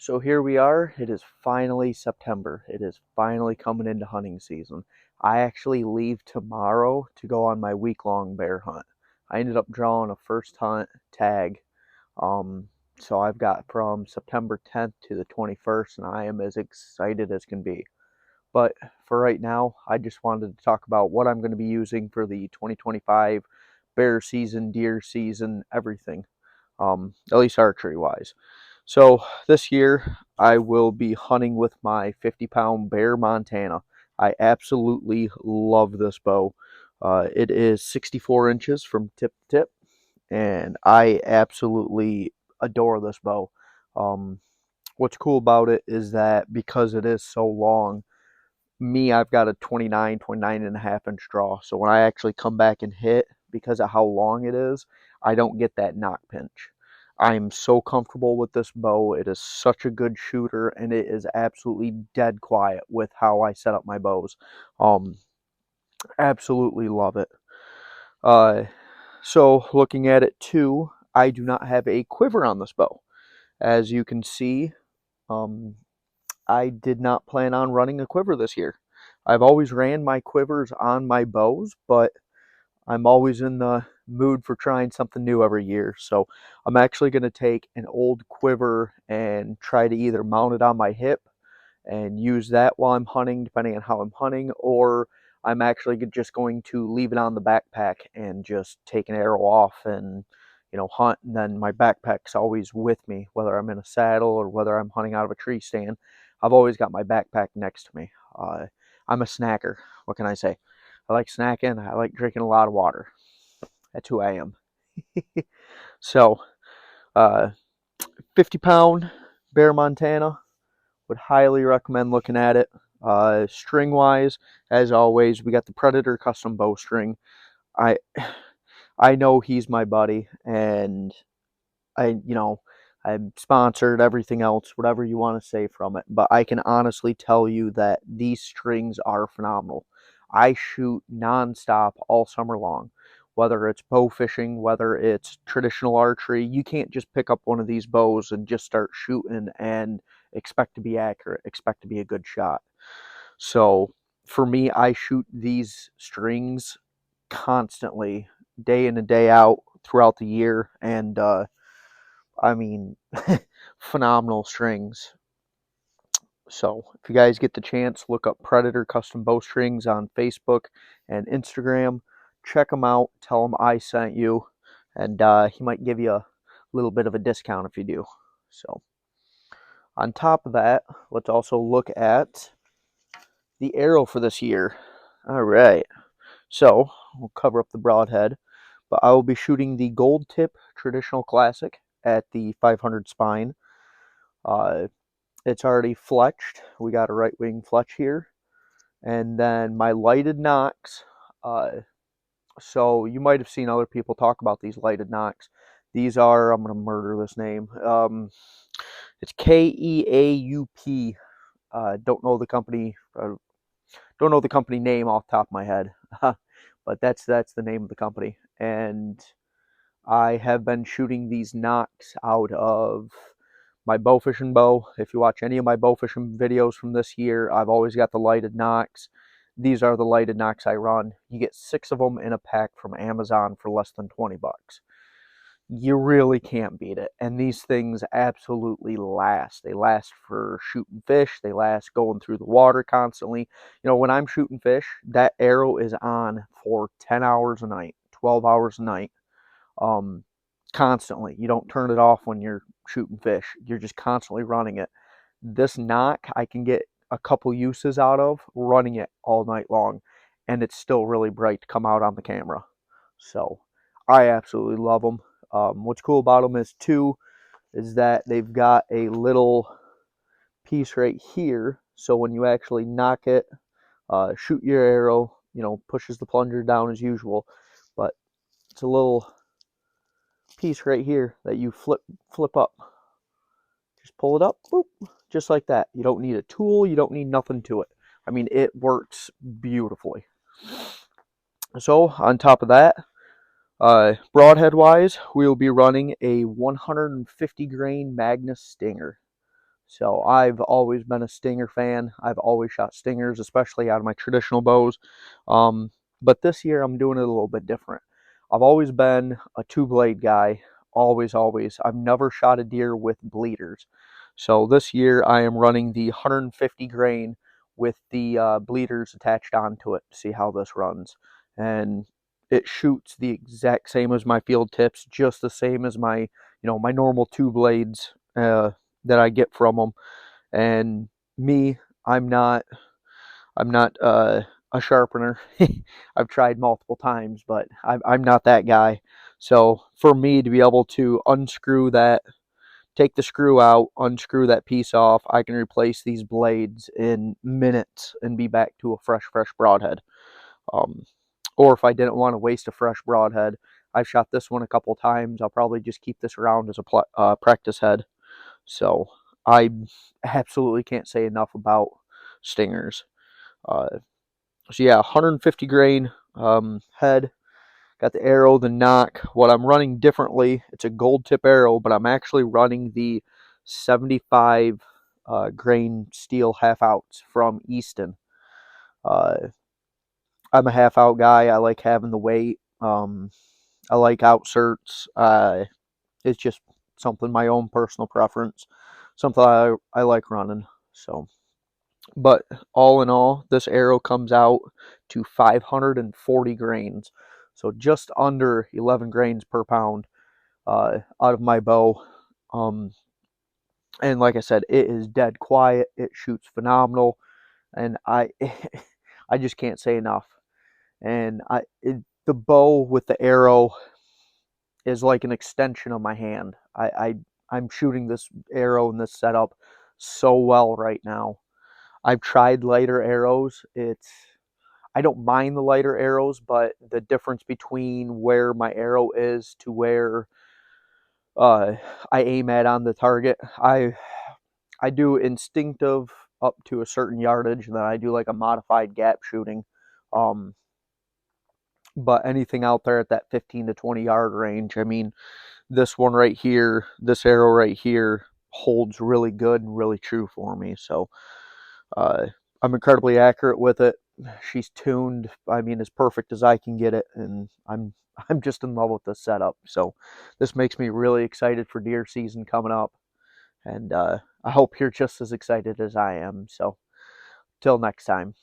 So here we are. It is finally September. It is finally coming into hunting season. I actually leave tomorrow to go on my week-long bear hunt. I ended up drawing a first hunt tag. Um, so I've got from September 10th to the 21st, and I am as excited as can be. But for right now, I just wanted to talk about what I'm going to be using for the 2025 bear season, deer season, everything, at least archery wise. So this year, I will be hunting with my 50-pound Bear Montana. I absolutely love this bow. It is 64 inches from tip to tip, and I absolutely adore this bow. Um, what's cool about it is that because it is so long, I've got a 29 and a half inch draw. So when I actually come back and hit, because of how long it is, I don't get that knock pinch. I am so comfortable with this bow. It is such a good shooter, and it is absolutely dead quiet with how I set up my bows. Um, Absolutely love it. Uh, so looking at it too, I do not have a quiver on this bow. As you can see, um, I did not plan on running a quiver this year. I've always ran my quivers on my bows, but I'm always in the mood for trying something new every year. So I'm actually going to take an old quiver and try to either mount it on my hip and use that while I'm hunting, depending on how I'm hunting, or I'm actually just going to leave it on the backpack and just take an arrow off and hunt. And then my backpack's always with me, whether I'm in a saddle or whether I'm hunting out of a tree stand. I've always got my backpack next to me. I'm a snacker. What can I say? I like snacking. I like drinking a lot of water. That's who I am. So, uh, 50-pound Bear Montana. Would highly recommend looking at it. String wise, as always, we got the Predator custom bowstring. I I know he's my buddy, and I'm sponsored, everything else, whatever you want to say from it. But I can honestly tell you that these strings are phenomenal. I shoot nonstop all summer long. Whether it's bow fishing, whether it's traditional archery, you can't just pick up one of these bows and just start shooting and expect to be accurate, expect to be a good shot. So for me, I shoot these strings constantly, day in and day out throughout the year, and I mean, phenomenal strings. So if you guys get the chance, look up Predator Custom Bowstrings on Facebook and Instagram. Check them out. Tell them I sent you, and he might give you a little bit of a discount if you do. So on top of that, let's also look at the arrow for this year. All right. So we'll cover up the broadhead, but I will be shooting the Gold Tip Traditional Classic at the 500 spine. Uh, It's already fletched. We got a right wing fletch here. And then my lighted nocks. So you might have seen other people talk about these lighted nocks. These are, I'm going to murder this name. It's KEAUP. Don't know the company. Don't know the company name off the top of my head. But that's the name of the company. And I have been shooting these nocks out of my bow fishing bow. If you watch any of my bow fishing videos from this year, I've always got the lighted nocks. These are the lighted nocks I run. You get 6 of them in a pack from Amazon for less than 20 bucks. You really can't beat it. And these things absolutely last. They last for shooting fish. They last going through the water constantly. When I'm shooting fish, that arrow is on for 10 hours a night, 12 hours a night. Um, Constantly. You don't turn it off when you're shooting fish. You're just constantly running it. This nock I can get a couple uses out of running it all night long, and it's still really bright to come out on the camera. So I absolutely love them. What's cool about them is that they've got a little piece right here. So when you actually knock it, shoot your arrow, pushes the plunger down as usual, but it's a little piece right here that you flip up. Just pull it up, boop, just like that. You don't need a tool, you don't need nothing to it. I mean, it works beautifully. So on top of that, broadhead wise, we'll be running a 150 grain Magnus Stinger. So I've always been a stinger fan. I've always shot stingers, especially out of my traditional bows. Um, but this year I'm doing it a little bit different. I've always been a two-blade guy, always, always. I've never shot a deer with bleeders. So this year I am running the 150 grain with the bleeders attached onto it to see how this runs. And it shoots the exact same as my field tips, just the same as my, my normal two blades that I get from them. And me, I'm not, I'm not a sharpener. I've tried multiple times, but I'm not that guy. So for me to be able to unscrew that, take the screw out, unscrew that piece off, I can replace these blades in minutes and be back to a fresh broadhead. Um, or if I didn't want to waste a fresh broadhead, I've shot this one a couple times. I'll probably just keep this around as a practice head. So I absolutely can't say enough about stingers. Uh, so yeah, 150 grain head. Got the arrow, the nock. What I'm running differently, it's a gold tip arrow, but I'm actually running the 75 grain steel half outs from Easton. Uh, I'm a half out guy. I like having the weight. I like outserts. It's just something, my own personal preference, something I like running. So, but all in all, this arrow comes out to 540 grains, so just under 11 grains per pound out of my bow. Um, and like I said, it is dead quiet. It shoots phenomenal, and I just can't say enough. And the bow with the arrow is like an extension of my hand. I'm shooting this arrow in this setup so well right now. I've tried lighter arrows. I don't mind the lighter arrows, but the difference between where my arrow is to where uh, I aim at on the target, I do instinctive up to a certain yardage, and then I do like a modified gap shooting. Um, but anything out there at that 15 to 20 yard range, I mean, this one right here, this arrow right here, holds really good and really true for me. So uh, I'm incredibly accurate with it. She's tuned, I mean, as perfect as I can get it, and I'm just in love with this setup. So this makes me really excited for deer season coming up, and I hope you're just as excited as I am. So till next time.